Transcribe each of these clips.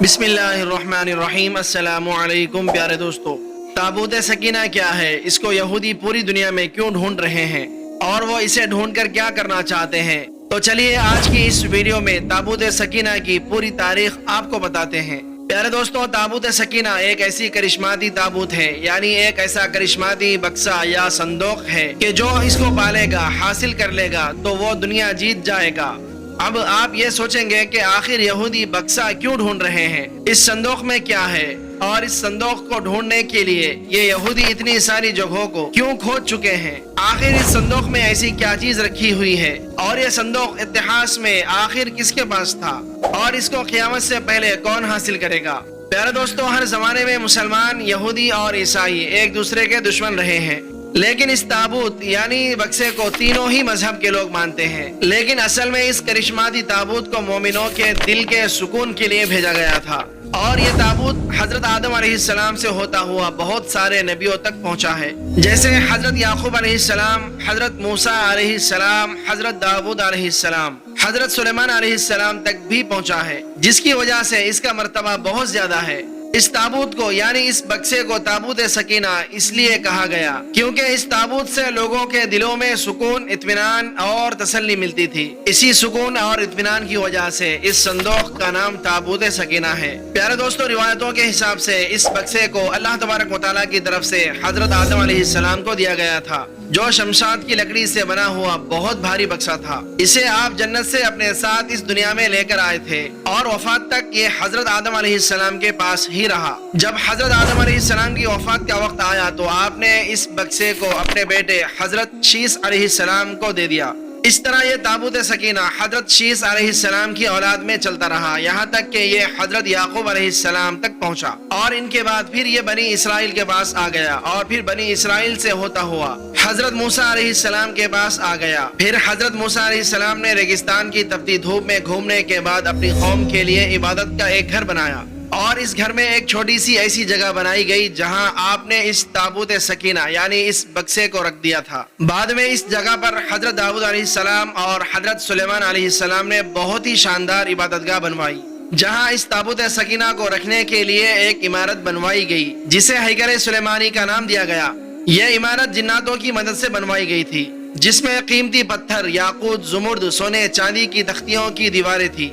بسم اللہ الرحمن الرحیم۔ السلام علیکم پیارے دوستو، تابوت سکینہ کیا ہے؟ اس کو یہودی پوری دنیا میں کیوں ڈھونڈ رہے ہیں اور وہ اسے ڈھونڈ کر کیا کرنا چاہتے ہیں؟ تو چلیے آج کی اس ویڈیو میں تابوت سکینہ کی پوری تاریخ آپ کو بتاتے ہیں۔ پیارے دوستو، تابوت سکینہ ایک ایسی کرشماتی تابوت ہے، یعنی ایک ایسا کرشماتی بکسا یا صندوق ہے کہ جو اس کو پالے گا، حاصل کر لے گا تو وہ دنیا جیت جائے گا۔ اب آپ یہ سوچیں گے کہ آخر یہودی بکسا کیوں ڈھونڈ رہے ہیں، اس صندوق میں کیا ہے، اور اس صندوق کو ڈھونڈنے کے لیے یہ یہودی اتنی ساری جگہوں کو کیوں کھود چکے ہیں؟ آخر اس صندوق میں ایسی کیا چیز رکھی ہوئی ہے، اور یہ صندوق اتہاس میں آخر کس کے پاس تھا، اور اس کو قیامت سے پہلے کون حاصل کرے گا؟ پیارے دوستو، ہر زمانے میں مسلمان، یہودی اور عیسائی ایک دوسرے کے دشمن رہے ہیں، لیکن اس تابوت یعنی بکسے کو تینوں ہی مذہب کے لوگ مانتے ہیں۔ لیکن اصل میں اس کرشماتی تابوت کو مومنوں کے دل کے سکون کے لیے بھیجا گیا تھا، اور یہ تابوت حضرت آدم علیہ السلام سے ہوتا ہوا بہت سارے نبیوں تک پہنچا ہے، جیسے حضرت یعقوب علیہ السلام، حضرت موسیٰ علیہ السلام، حضرت داؤد علیہ السلام، حضرت سلیمان علیہ السلام تک بھی پہنچا ہے، جس کی وجہ سے اس کا مرتبہ بہت زیادہ ہے۔ اس تابوت کو یعنی اس بکسے کو تابوت سکینہ اس لیے کہا گیا کیونکہ اس تابوت سے لوگوں کے دلوں میں سکون، اطمینان اور تسلی ملتی تھی۔ اسی سکون اور اطمینان کی وجہ سے اس صندوق کا نام تابوت سکینہ ہے۔ پیارے دوستو، روایتوں کے حساب سے اس بکسے کو اللہ تبارک و تعالیٰ کی طرف سے حضرت آدم علیہ السلام کو دیا گیا تھا، جو شمشاد کی لکڑی سے بنا ہوا بہت بھاری بکسا تھا۔ اسے آپ جنت سے اپنے ساتھ اس دنیا میں لے کر آئے تھے، اور وفات تک یہ حضرت آدم علیہ السلام کے پاس ہی رہا۔ جب حضرت آدم علیہ السلام کی وفات کا وقت آیا تو آپ نے اس بکسے کو اپنے بیٹے حضرت شیث علیہ السلام کو دے دیا۔ اس طرح یہ تابوت سکینہ حضرت شیث علیہ السلام کی اولاد میں چلتا رہا، یہاں تک کہ یہ حضرت یعقوب علیہ السلام تک پہنچا، اور ان کے بعد پھر یہ بنی اسرائیل کے پاس آ گیا، اور پھر بنی اسرائیل سے ہوتا ہوا حضرت موسیٰ علیہ السلام کے پاس آ گیا۔ پھر حضرت موسیٰ علیہ السلام نے ریگستان کی تپتی دھوپ میں گھومنے کے بعد اپنی قوم کے لیے عبادت کا ایک گھر بنایا، اور اس گھر میں ایک چھوٹی سی ایسی جگہ بنائی گئی جہاں آپ نے اس تابوت سکینہ یعنی اس بکسے کو رکھ دیا تھا۔ بعد میں اس جگہ پر حضرت داؤد علیہ السلام اور حضرت سلیمان علیہ السلام نے بہت ہی شاندار عبادتگاہ بنوائی، جہاں اس تابوت سکینہ کو رکھنے کے لیے ایک عمارت بنوائی گئی جسے ہیکل سلیمانی کا نام دیا گیا۔ یہ عمارت جناتوں کی مدد سے بنوائی گئی تھی، جس میں قیمتی پتھر، یاقوت، زمرد، سونے چاندی کی تختیوں کی دیواریں تھی۔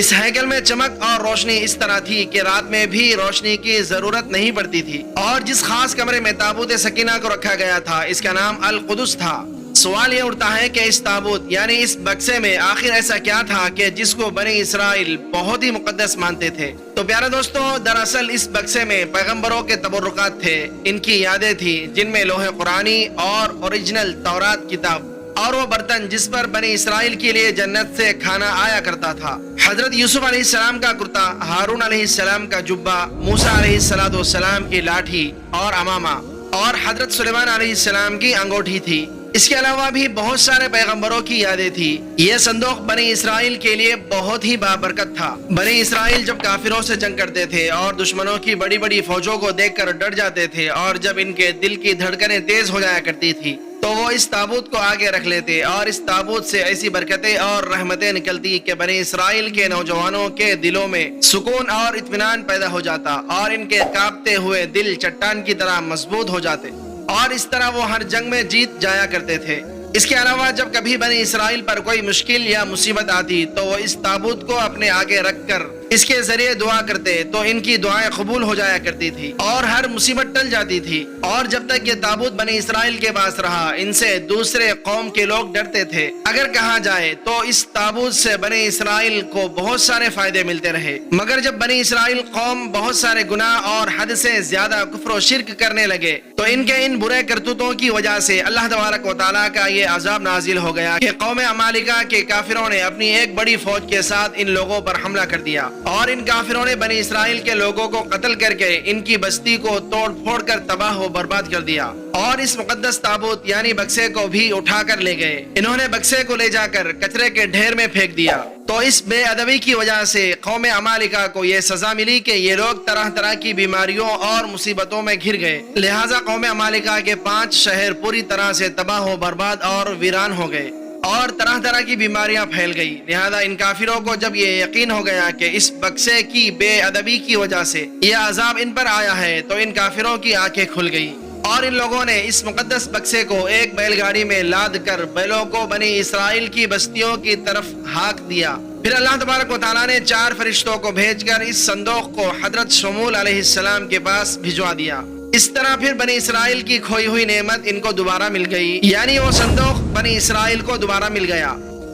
اس ہیکل میں چمک اور روشنی اس طرح تھی کہ رات میں بھی روشنی کی ضرورت نہیں پڑتی تھی، اور جس خاص کمرے میں تابوت سکینہ کو رکھا گیا تھا اس کا نام القدس تھا۔ سوال یہ اٹھتا ہے کہ اس تابوت یعنی اس بکسے میں آخر ایسا کیا تھا کہ جس کو بنی اسرائیل بہت ہی مقدس مانتے تھے؟ تو پیارے دوستو، دراصل اس بکسے میں پیغمبروں کے تبرکات تھے، ان کی یادیں تھی، جن میں لوح قرآنی اور اوریجنل تورات کتاب، اور وہ برتن جس پر بنی اسرائیل کے لیے جنت سے کھانا آیا کرتا تھا، حضرت یوسف علیہ السلام کا کرتا، ہارون علیہ السلام کا جبہ، موسیٰ علیہ السلام کی لاٹھی اور امامہ، اور حضرت سلیمان علیہ السلام کی انگوٹھی تھی۔ اس کے علاوہ بھی بہت سارے پیغمبروں کی یادیں تھی۔ یہ صندوق بنی اسرائیل کے لیے بہت ہی بابرکت تھا۔ بنی اسرائیل جب کافروں سے جنگ کرتے تھے اور دشمنوں کی بڑی بڑی فوجوں کو دیکھ کر ڈر جاتے تھے، اور جب ان کے دل کی دھڑکنیں تیز ہو جایا کرتی تھی تو وہ اس تابوت کو آگے رکھ لیتے، اور اس تابوت سے ایسی برکتیں اور رحمتیں نکلتی کہ بنی اسرائیل کے نوجوانوں کے دلوں میں سکون اور اطمینان پیدا ہو جاتا، اور ان کے کانپتے ہوئے دل چٹان کی طرح مضبوط ہو جاتے، اور اس طرح وہ ہر جنگ میں جیت جایا کرتے تھے۔ اس کے علاوہ جب کبھی بنی اسرائیل پر کوئی مشکل یا مصیبت آتی تو وہ اس تابوت کو اپنے آگے رکھ کر اس کے ذریعے دعا کرتے تو ان کی دعائیں قبول ہو جایا کرتی تھی، اور ہر مصیبت ٹل جاتی تھی۔ اور جب تک یہ تابوت بنی اسرائیل کے پاس رہا، ان سے دوسرے قوم کے لوگ ڈرتے تھے۔ اگر کہا جائے تو اس تابوت سے بنی اسرائیل کو بہت سارے فائدے ملتے رہے، مگر جب بنی اسرائیل قوم بہت سارے گناہ اور حد سے زیادہ کفر و شرک کرنے لگے تو ان کے ان برے کرتوتوں کی وجہ سے اللہ تبارک و تعالیٰ کا یہ عذاب نازل ہو گیا کہ قوم عمالقہ کے کافروں نے اپنی ایک بڑی فوج کے ساتھ ان لوگوں پر حملہ کر دیا، اور ان کافروں نے بنی اسرائیل کے لوگوں کو قتل کر کے ان کی بستی کو توڑ پھوڑ کر تباہ و برباد کر دیا، اور اس مقدس تابوت یعنی بکسے کو بھی اٹھا کر لے گئے۔ انہوں نے بکسے کو لے جا کر کچرے کے ڈھیر میں پھینک دیا۔ تو اس بے ادبی کی وجہ سے قوم عمالقہ کو یہ سزا ملی کہ یہ لوگ طرح طرح کی بیماریوں اور مصیبتوں میں گھر گئے، لہٰذا قوم عمالقہ کے 5 شہر پوری طرح سے تباہ و برباد اور ویران ہو گئے، اور طرح طرح کی بیماریاں پھیل گئی۔ لہذا ان کافروں کو جب یہ یقین ہو گیا کہ اس بکسے کی بے ادبی کی وجہ سے یہ عذاب ان پر آیا ہے، تو ان کافروں کی آنکھیں کھل گئی اور ان لوگوں نے اس مقدس بکسے کو ایک بیل گاڑی میں لاد کر بیلوں کو بنی اسرائیل کی بستیوں کی طرف ہاک دیا۔ پھر اللہ تبارک و تعالیٰ نے 4 فرشتوں کو بھیج کر اس صندوق کو حضرت شمول علیہ السلام کے پاس بھجوا دیا۔ اس طرح پھر بنی اسرائیل کی کھوئی ہوئی نعمت ان کو دوبارہ مل گئی، یعنی وہ صندوق بنی اسرائیل کو دوبارہ مل گیا،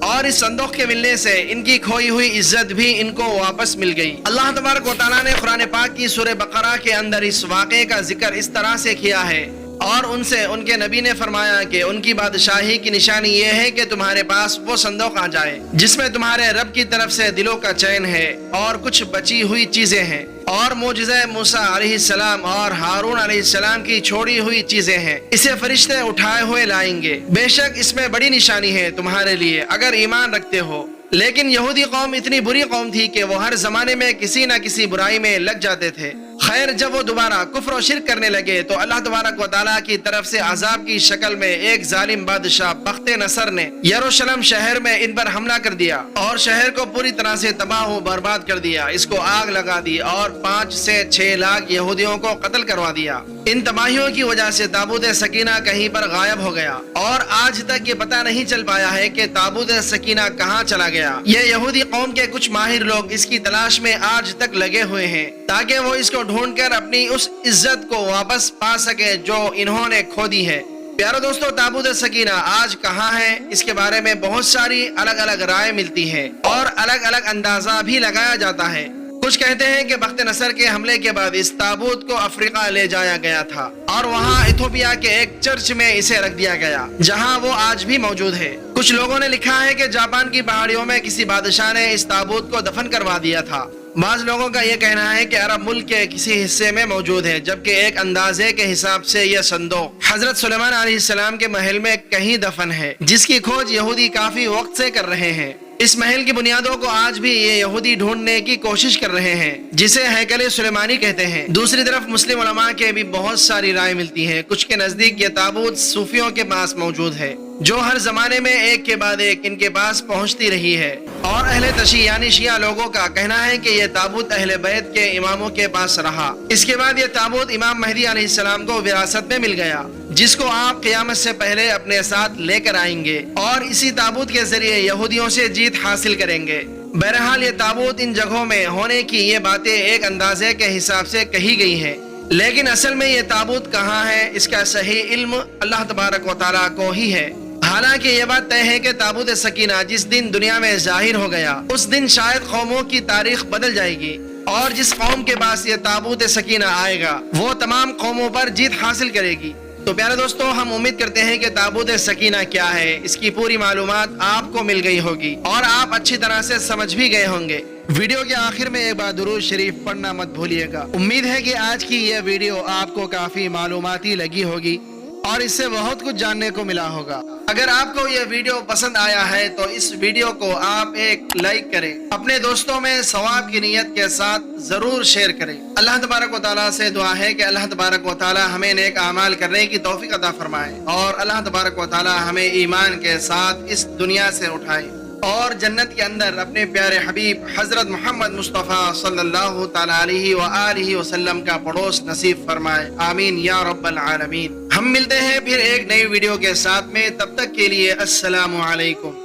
اور اس صندوق کے ملنے سے ان کی کھوئی ہوئی عزت بھی ان کو واپس مل گئی۔ اللہ تبارک و تعالیٰ نے قرآن پاک کی سورہ بقرہ کے اندر اس واقعے کا ذکر اس طرح سے کیا ہے، اور ان سے ان کے نبی نے فرمایا کہ ان کی بادشاہی کی نشانی یہ ہے کہ تمہارے پاس وہ صندوق آ جائے جس میں تمہارے رب کی طرف سے دلوں کا چین ہے اور کچھ بچی ہوئی چیزیں ہیں، اور معجزہ موسیٰ علیہ السلام اور ہارون علیہ السلام کی چھوڑی ہوئی چیزیں ہیں۔ اسے فرشتے اٹھائے ہوئے لائیں گے، بے شک اس میں بڑی نشانی ہے تمہارے لیے اگر ایمان رکھتے ہو۔ لیکن یہودی قوم اتنی بری قوم تھی کہ وہ ہر زمانے میں کسی نہ کسی برائی میں لگ جاتے تھے۔ خیر، جب وہ دوبارہ کفر و شرک کرنے لگے تو اللہ تبارک و تعالیٰ کی طرف سے عذاب کی شکل میں ایک ظالم بادشاہ بخت نصر نے یروشلم شہر میں ان پر حملہ کر دیا اور شہر کو پوری طرح سے تباہ و برباد کر دیا۔ اس کو آگ لگا دی اور 5 سے 6 لاکھ یہودیوں کو قتل کروا دیا۔ ان تباہیوں کی وجہ سے تابوت سکینہ کہیں پر غائب ہو گیا، اور آج تک یہ پتہ نہیں چل پایا ہے کہ تابوت سکینہ کہاں چلا گیا۔ یہ یہودی قوم کے کچھ ماہر لوگ اس کی تلاش میں آج تک لگے ہوئے ہیں تاکہ وہ اس کو ڈھونڈ کر اپنی اس عزت کو واپس پا سکے جو انہوں نے کھو دی ہے۔ پیارو دوستو، تابوت سکینہ آج کہاں ہے، اس کے بارے میں بہت ساری الگ الگ رائے ملتی ہے اور الگ الگ اندازہ بھی لگایا جاتا ہے۔ کچھ کہتے ہیں کہ بخت نصر کے حملے کے بعد اس تابوت کو افریقہ لے جایا گیا تھا اور وہاں ایتھوپیا کے ایک چرچ میں اسے رکھ دیا گیا جہاں وہ آج بھی موجود ہے۔ کچھ لوگوں نے لکھا ہے کہ جاپان کی پہاڑیوں میں کسی بادشاہ نے اس تابوت کو دفن کروا دیا تھا۔ بعض لوگوں کا یہ کہنا ہے کہ عرب ملک کے کسی حصے میں موجود ہے، جبکہ ایک اندازے کے حساب سے یہ صندوق حضرت سلیمان علیہ السلام کے محل میں کہیں دفن ہے، جس کی کھوج یہودی کافی وقت سے کر رہے ہیں۔ اس محل کی بنیادوں کو آج بھی یہ یہودی ڈھونڈنے کی کوشش کر رہے ہیں، جسے ہیکل سلیمانی کہتے ہیں۔ دوسری طرف مسلم علماء کے بھی بہت ساری رائے ملتی ہیں۔ کچھ کے نزدیک یہ تابوت صوفیوں کے پاس موجود ہے، جو ہر زمانے میں ایک کے بعد ایک ان کے پاس پہنچتی رہی ہے، اور اہل تشیع یعنی شیعہ لوگوں کا کہنا ہے کہ یہ تابوت اہل بیت کے اماموں کے پاس رہا۔ اس کے بعد یہ تابوت امام مہدی علیہ السلام کو وراثت میں مل گیا، جس کو آپ قیامت سے پہلے اپنے ساتھ لے کر آئیں گے اور اسی تابوت کے ذریعے یہودیوں سے جیت حاصل کریں گے۔ بہرحال یہ تابوت ان جگہوں میں ہونے کی یہ باتیں ایک اندازے کے حساب سے کہی گئی ہیں، لیکن اصل میں یہ تابوت کہاں ہے اس کا صحیح علم اللہ تبارک و تعالیٰ کو ہی ہے۔ حالانکہ یہ بات طے ہے کہ تابوت سکینہ جس دن دنیا میں ظاہر ہو گیا، اس دن شاید قوموں کی تاریخ بدل جائے گی، اور جس قوم کے پاس یہ تابوت سکینہ آئے گا وہ تمام قوموں پر جیت حاصل کرے گی۔ تو پیارے دوستو، ہم امید کرتے ہیں کہ تابوت سکینہ کیا ہے اس کی پوری معلومات آپ کو مل گئی ہوگی اور آپ اچھی طرح سے سمجھ بھی گئے ہوں گے۔ ویڈیو کے آخر میں ایک بار درود شریف پڑھنا مت بھولیے گا۔ امید ہے کہ آج کی یہ ویڈیو آپ کو کافی معلوماتی لگی ہوگی اور اس سے بہت کچھ جاننے کو ملا ہوگا۔ اگر آپ کو یہ ویڈیو پسند آیا ہے تو اس ویڈیو کو آپ ایک لائک کریں، اپنے دوستوں میں ثواب کی نیت کے ساتھ ضرور شیئر کریں۔ اللہ تبارک و تعالیٰ سے دعا ہے کہ اللہ تبارک و تعالیٰ ہمیں نیک اعمال کرنے کی توفیق عطا فرمائے، اور اللہ تبارک و تعالیٰ ہمیں ایمان کے ساتھ اس دنیا سے اٹھائے اور جنت کے اندر اپنے پیارے حبیب حضرت محمد مصطفیٰ صلی اللہ تعالیٰ علیہ وآلہ وسلم کا پڑوس نصیب فرمائے، آمین یا رب العالمین۔ ہم ملتے ہیں پھر ایک نئی ویڈیو کے ساتھ میں، تب تک کے لیے السلام علیکم۔